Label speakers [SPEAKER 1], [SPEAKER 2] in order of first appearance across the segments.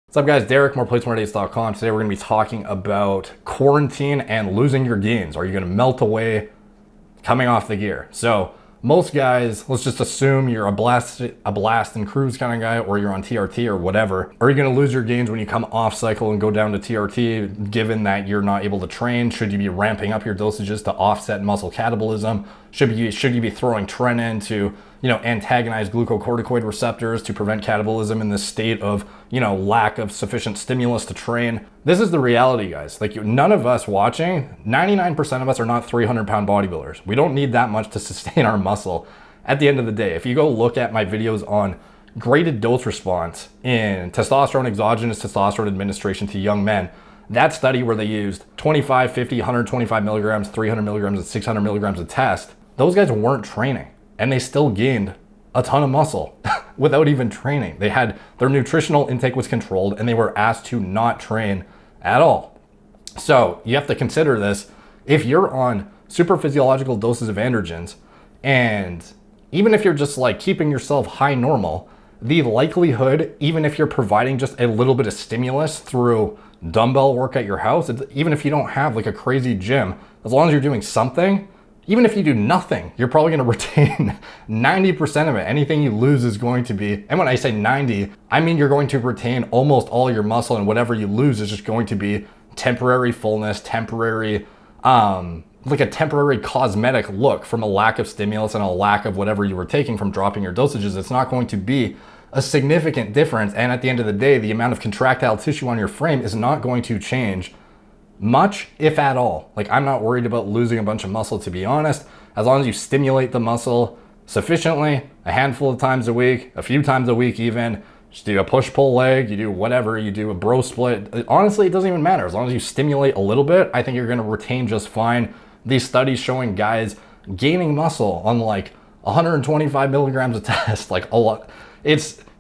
[SPEAKER 1] What's up, guys? Derek, moreplates.com. Today we're going to be talking about quarantine and losing your gains. Are you going to melt away coming off the gear? So most guys, let's just assume you're a blast and cruise kind of guy, or you're on TRT or whatever. Are you going to lose your gains when you come off cycle and go down to TRT, given that you're not able to train? Should you be ramping up your dosages to offset muscle catabolism? Should you be throwing trenin to, antagonize glucocorticoid receptors to prevent catabolism in this state of, lack of sufficient stimulus to train? This is the reality, guys. None of us watching, 99% of us are not 300-pound bodybuilders. We don't need that much to sustain our muscle. At the end of the day, if you go look at my videos on graded dose response in testosterone, exogenous testosterone administration to young men, that study where they used 25, 50, 125 milligrams, 300 milligrams, and 600 milligrams of test, those guys weren't training. And they still gained a ton of muscle without even training. Their nutritional intake was controlled and they were asked to not train at all. So you have to consider this. If you're on super physiological doses of androgens, and even if you're just keeping yourself high normal, the likelihood, even if you're providing just a little bit of stimulus through dumbbell work at your house, even if you don't have a crazy gym, as long as you're doing something, even if you do nothing, you're probably going to retain 90% of it. Anything you lose is going to be, and when I say 90, I mean you're going to retain almost all your muscle, and whatever you lose is just going to be temporary fullness, temporary, a temporary cosmetic look from a lack of stimulus and a lack of whatever you were taking from dropping your dosages. It's not going to be a significant difference. And at the end of the day, the amount of contractile tissue on your frame is not going to change much, if at all. I'm not worried about losing a bunch of muscle, to be honest. As long as you stimulate the muscle sufficiently, a handful of times a week, a few times a week even, just do a push-pull leg, you do whatever, you do a bro split. Honestly, it doesn't even matter. As long as you stimulate a little bit, I think you're going to retain just fine. These studies showing guys gaining muscle on 125 milligrams of test, a lot.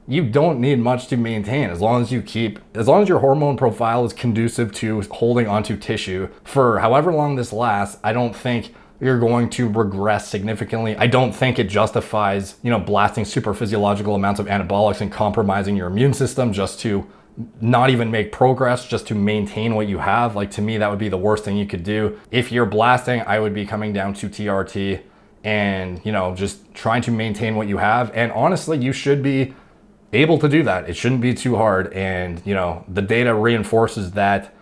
[SPEAKER 1] You don't need much to maintain as long as your hormone profile is conducive to holding onto tissue for however long this lasts. I don't think you're going to regress significantly. I don't think it justifies, blasting super physiological amounts of anabolics and compromising your immune system just to not even make progress, just to maintain what you have. To me, that would be the worst thing you could do. If you're blasting, I would be coming down to TRT and, just trying to maintain what you have. And honestly, you should be able to do that. It shouldn't be too hard. And, the data reinforces that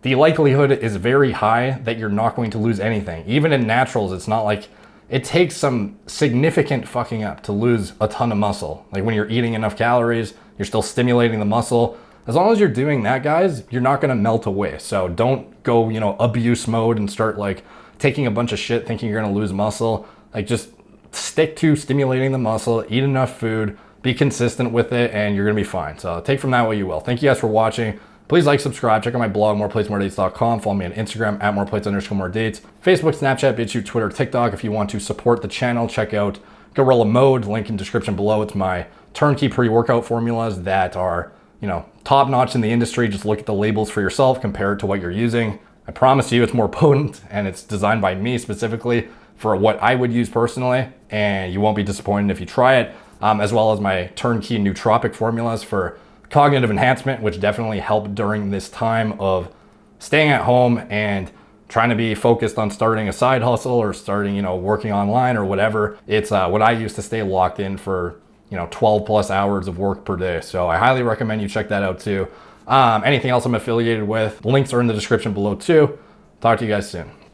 [SPEAKER 1] the likelihood is very high that you're not going to lose anything. Even in naturals, it's not it takes some significant fucking up to lose a ton of muscle. When you're eating enough calories, you're still stimulating the muscle. As long as you're doing that, guys, you're not going to melt away. So don't go, abuse mode and start taking a bunch of shit thinking you're going to lose muscle. Just stick to stimulating the muscle, eat enough food, be consistent with it, and you're going to be fine. So take from that what you will. Thank you guys for watching. Please subscribe, check out my blog, moreplates.com. Follow me on Instagram at moreplates_moredates. Facebook, Snapchat, BitChute, Twitter, TikTok. If you want to support the channel, check out Gorilla Mode, link in description below. It's my turnkey pre-workout formulas that are, top notch in the industry. Just look at the labels for yourself, compare it to what you're using. I promise you it's more potent, and it's designed by me specifically for what I would use personally, and you won't be disappointed if you try it. As well as my turnkey nootropic formulas for cognitive enhancement, which definitely help during this time of staying at home and trying to be focused on starting a side hustle or starting, working online or whatever. It's what I use to stay locked in for, 12 plus hours of work per day. So I highly recommend you check that out too. Anything else I'm affiliated with, links are in the description below too. Talk to you guys soon.